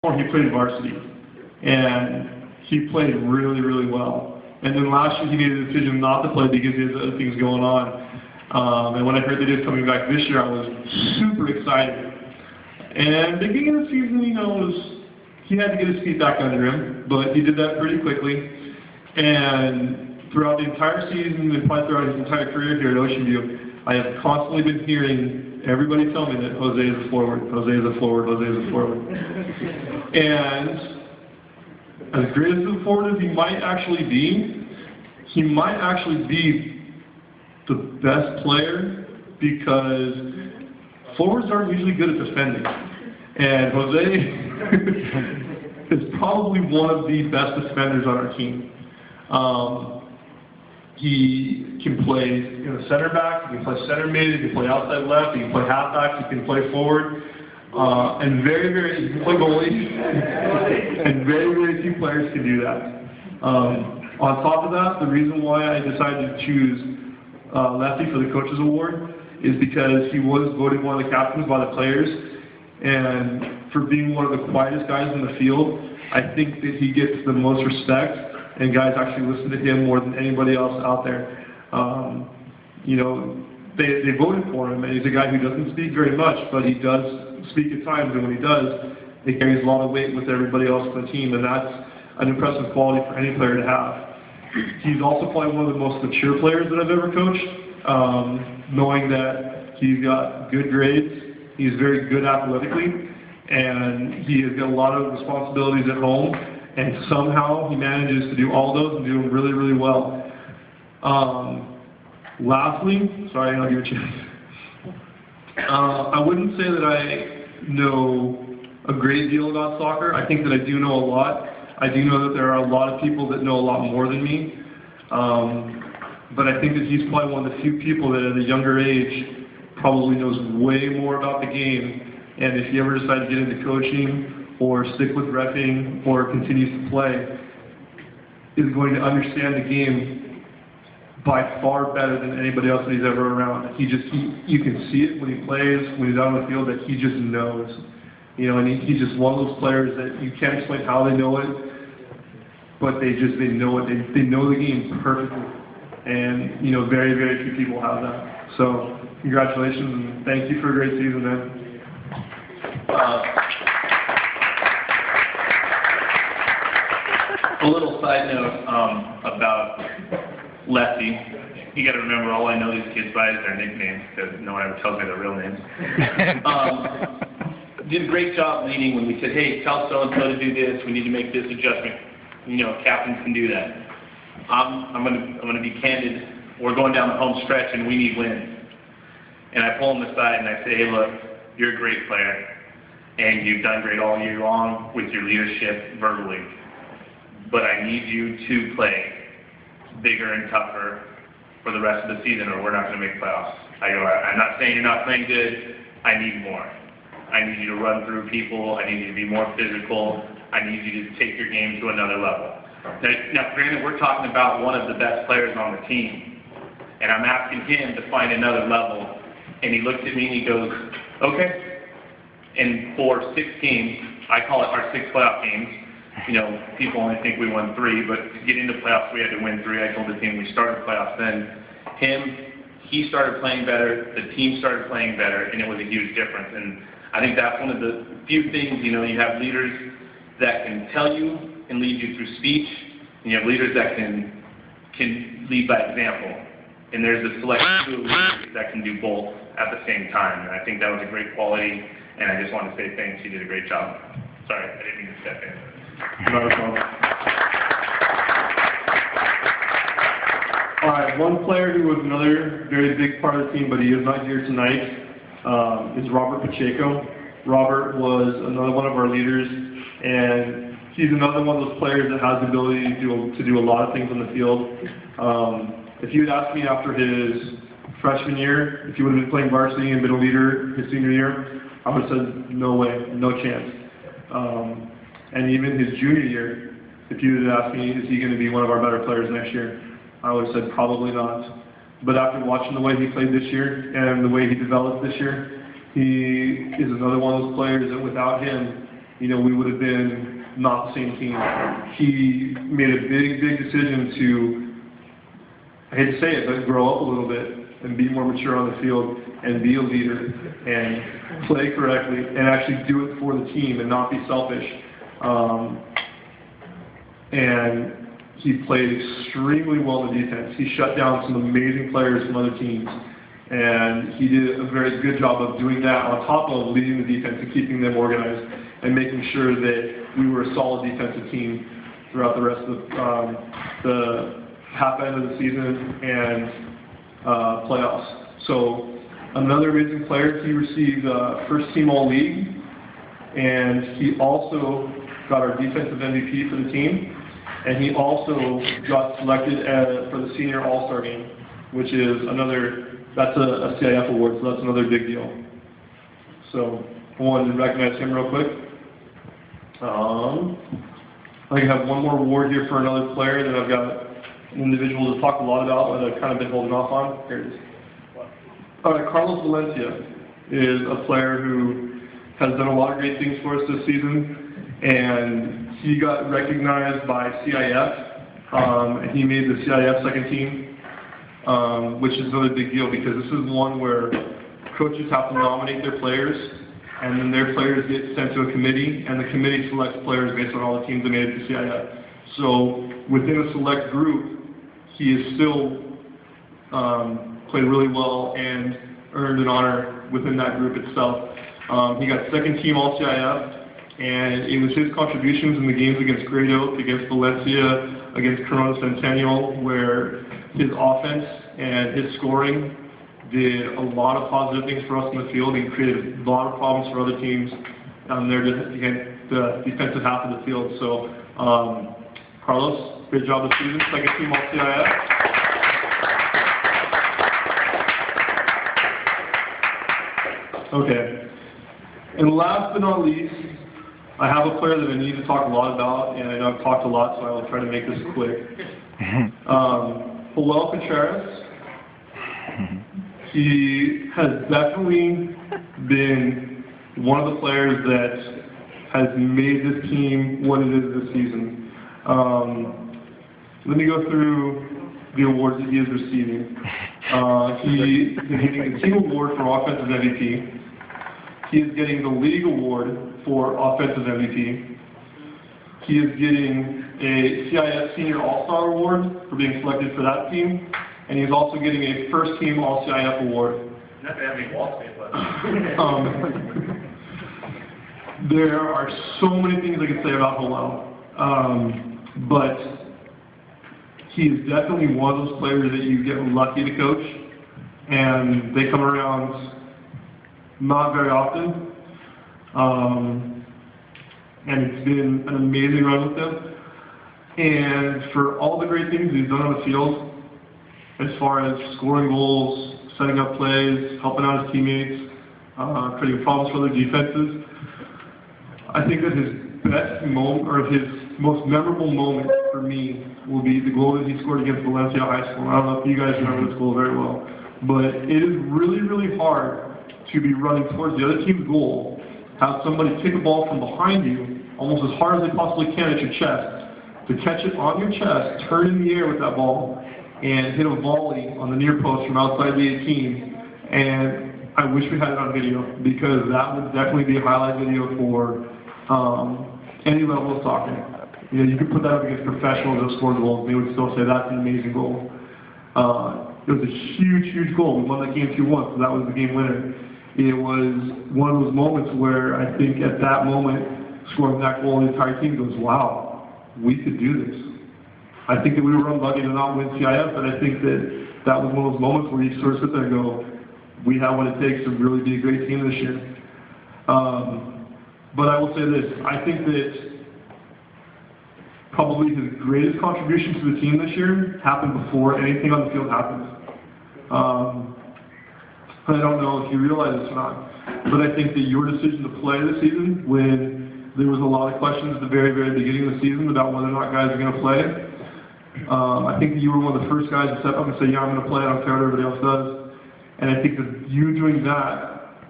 he played varsity, and he played really, really well. And then last year he made a decision not to play because he has other things going on. And when I heard that he was coming back this year, I was super excited. And beginning of the season, he had to get his feet back under him, but he did that pretty quickly. And throughout the entire season, and probably throughout his entire career here at Ocean View, I have constantly been hearing everybody tell me that Jose is a forward, Jose is a forward, Jose is a forward. And as great as a forward as he might actually be the best player because forwards aren't usually good at defending. And Jose is probably one of the best defenders on our team. He can play center back, he can play center mid, he can play outside left, he can play halfback, he can play forward, and he can play goalie, and very, very few players can do that. On top of that, the reason why I decided to choose Lefty for the Coaches Award is because he was voted one of the captains by the players, and for being one of the quietest guys in the field, I think that he gets the most respect. And guys actually listen to him more than anybody else out there. They voted for him, and he's a guy who doesn't speak very much, but he does speak at times, and when he does, it carries a lot of weight with everybody else on the team, and that's an impressive quality for any player to have. He's also probably one of the most mature players that I've ever coached, knowing that he's got good grades, he's very good athletically, and he has got a lot of responsibilities at home. And somehow he manages to do all those and do them really, really well. Lastly, sorry, I'll give it to you. I wouldn't say that I know a great deal about soccer. I think that I do know a lot. I do know that there are a lot of people that know a lot more than me. But I think that he's probably one of the few people that at a younger age probably knows way more about the game. And if he ever decides to get into coaching, or stick with reffing, or continues to play, is going to understand the game by far better than anybody else that he's ever around. You can see it when he plays, when he's out on the field, that he just knows. And he's just one of those players that you can't explain how they know it, but they know it. They know the game perfectly. And very, very few people have that. So congratulations, and thank you for a great season, man. A little side note about Lefty. You got to remember, all I know these kids by is their nicknames because no one ever tells me their real names. Did a great job leading when we said, "Hey, tell so and so to do this. We need to make this adjustment." Captains can do that. I'm gonna be candid. We're going down the home stretch and we need wins. And I pull him aside and I say, "Hey, look, you're a great player, and you've done great all year long with your leadership verbally. But I need you to play bigger and tougher for the rest of the season or we're not going to make playoffs." I go, "I'm not saying you're not playing good. I need more. I need you to run through people. I need you to be more physical. I need you to take your game to another level." Now, granted, we're talking about one of the best players on the team, and I'm asking him to find another level. And he looks at me and he goes, "Okay." And for 6 games, I call it our 6 playoff games. People only think we won 3, but to get into playoffs, we had to win 3. I told the team we started playoffs then. He started playing better, the team started playing better, and it was a huge difference. And I think that's one of the few things, you have leaders that can tell you and lead you through speech, and you have leaders that can lead by example. And there's a select few of leaders that can do both at the same time. And I think that was a great quality, and I just want to say thanks. You did a great job. Sorry, I didn't mean to step in. All right, one player who was another very big part of the team, but he is not here tonight, is Robert Pacheco. Robert was another one of our leaders, and he's another one of those players that has the ability to do a lot of things on the field. If you had asked me after his freshman year, if he would have been playing varsity and been a leader his senior year, I would have said, no way, no chance. And even his junior year, if you had asked me, is he going to be one of our better players next year, I would have said probably not. But after watching the way he played this year and the way he developed this year, he is another one of those players that without him, we would have been not the same team. He made a big decision to, I hate to say it, but grow up a little bit and be more mature on the field and be a leader and play correctly and actually do it for the team and not be selfish. And he played extremely well in the defense. He shut down some amazing players from other teams. And he did a very good job of doing that on top of leading the defense and keeping them organized and making sure that we were a solid defensive team throughout the rest of the half end of the season and playoffs. So another amazing player, he received first team All-League, and he also got our defensive MVP for the team, and he also got selected for the senior All-Star game, which is that's a CIF award, so that's another big deal. So I wanted to recognize him real quick. I have one more award here for another player that I've got an individual to talk a lot about that I've kind of been holding off on. Here it is. Carlos Valencia is a player who has done a lot of great things for us this season, and he got recognized by CIF, and he made the CIF second team, which is another big deal because this is one where coaches have to nominate their players, and then their players get sent to a committee, and the committee selects players based on all the teams that made it to CIF. So within a select group, he is still played really well and earned an honor within that group itself. He got second team All-CIF, and it was his contributions in the games against Great Oak, against Valencia, against Corona Centennial, where his offense and his scoring did a lot of positive things for us in the field and created a lot of problems for other teams on their the defensive half of the field. So, Carlos, great job this season, second team All-CIF. Okay, and last but not least, I have a player that I need to talk a lot about, and I know I've talked a lot, so I will try to make this quick. Joel Contreras, he has definitely been one of the players that has made this team what it is this season. Let me go through the awards that he is receiving. He is getting the team award for offensive MVP. He is getting the league award for offensive MVP. He is getting a CIF Senior All-Star Award for being selected for that team, and he's also getting a first team All-CIF award. Not to have any wall space left. There are so many things I could say about Joel, but he is definitely one of those players that you get lucky to coach, and they come around not very often, and it's been an amazing run with him. And for all the great things he's done on the field, as far as scoring goals, setting up plays, helping out his teammates, creating problems for their defenses, I think that his best moment, or his most memorable moment for me, will be the goal that he scored against Valencia High School. I don't know if you guys remember this goal very well, but it is really, really hard to be running towards the other team's goal, have somebody kick a ball from behind you, almost as hard as they possibly can at your chest, to catch it on your chest, turn in the air with that ball, and hit a volley on the near post from outside the 18. And I wish we had it on video, because that would definitely be a highlight video for any level of soccer. You could put that up against professionals that scored goals, and they would still say that's an amazing goal. It was a huge, huge goal. We won that game 2-1, so that was the game winner. It was one of those moments where I think at that moment, scoring that goal, the entire team goes, wow, we could do this. I think that we were unlucky to not win CIF, but I think that that was one of those moments where you sort of sit there and go, we have what it takes to really be a great team this year. But I will say this, I think that probably his greatest contribution to the team this year happened before anything on the field happened. I don't know if you realize this or not, but I think that your decision to play this season, when there was a lot of questions at the very, very beginning of the season about whether or not guys are going to play, I think that you were one of the first guys to step up and say, yeah, I'm going to play, I don't care what everybody else does. And I think that you doing that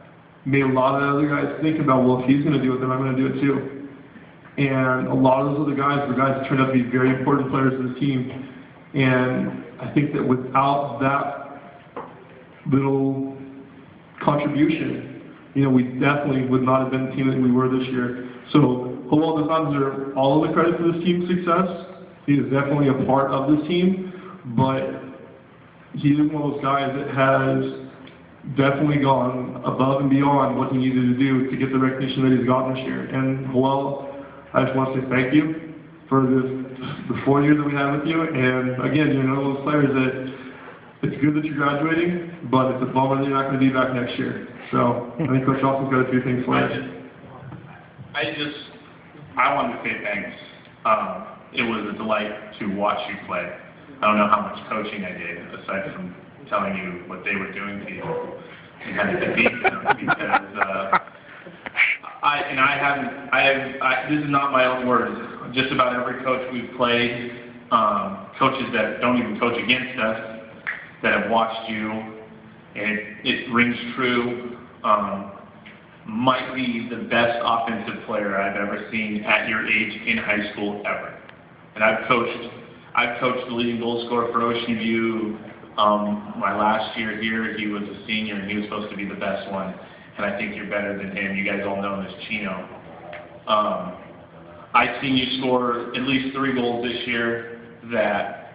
made a lot of the other guys think about, well, if he's going to do it, then I'm going to do it too. And a lot of those other guys were guys that turned out to be very important players of the team. And I think that without that little contribution, you know, we definitely would not have been the team that we were this year. So Joel does not deserve all of the credit for this team's success. He is definitely a part of this team, but he is one of those guys that has definitely gone above and beyond what he needed to do to get the recognition that he's gotten this year. And Joel, I just want to say thank you for the 4 years that we had with you. And again, you're one of those players that it's good that you're graduating, but it's a bummer that you're not going to be back next year. So I think Coach Austin's got a few things for you. I wanted to say thanks. It was a delight to watch you play. I don't know how much coaching I did, aside from telling you what they were doing to you and how to defeat them, because this is not my own words. Just about every coach we've played, coaches that don't even coach against us, that have watched you, and it rings true, might be the best offensive player I've ever seen at your age in high school ever. And I've coached the leading goal scorer for Ocean View. My last year here, he was a senior, and he was supposed to be the best one. And I think you're better than him. You guys all know him as Chino. I've seen you score at least 3 goals this year that,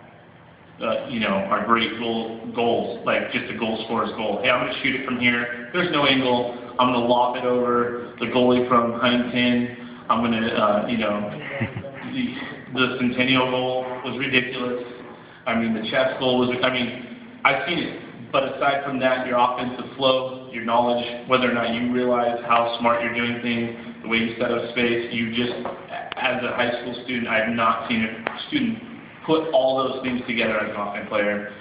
you know, are great goals, like just a goal scorer's goal. Hey, I'm going to shoot it from here. There's no angle. I'm going to lob it over the goalie from Huntington. I'm going to, you know, the Centennial goal was ridiculous. I mean, the chess goal was, I mean, I've seen it. But aside from that, your offensive flow, your knowledge, whether or not you realize how smart you're doing things, the way you set up space, you just, as a high school student, I have not seen a student put all those things together as an offensive player,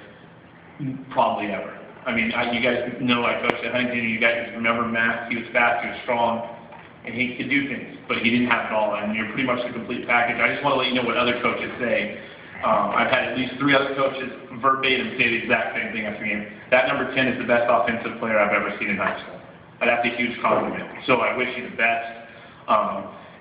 probably ever. I mean, you guys know I coached at Huntington, you guys remember Matt, he was fast, he was strong, and he could do things, but he didn't have it all, and you're pretty much the complete package. I just want to let you know what other coaches say. I've had at least 3 other coaches verbatim say the exact same thing after game. That number 10 is the best offensive player I've ever seen in high school. And that's a huge compliment. So I wish you the best.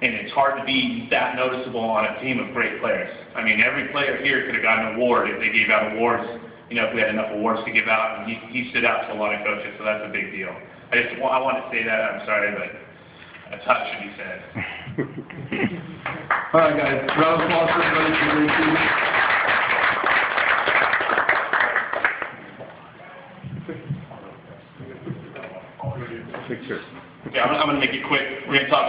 And it's hard to be that noticeable on a team of great players. I mean, every player here could have gotten an award if they gave out awards, you know, if we had enough awards to give out. And he stood out to a lot of coaches, so that's a big deal. I want to say that. I'm sorry, but that's how it should be said. All right, guys. Round of applause for everybody for their team. Picture. Okay, I'm going to make it quick. We're going to talk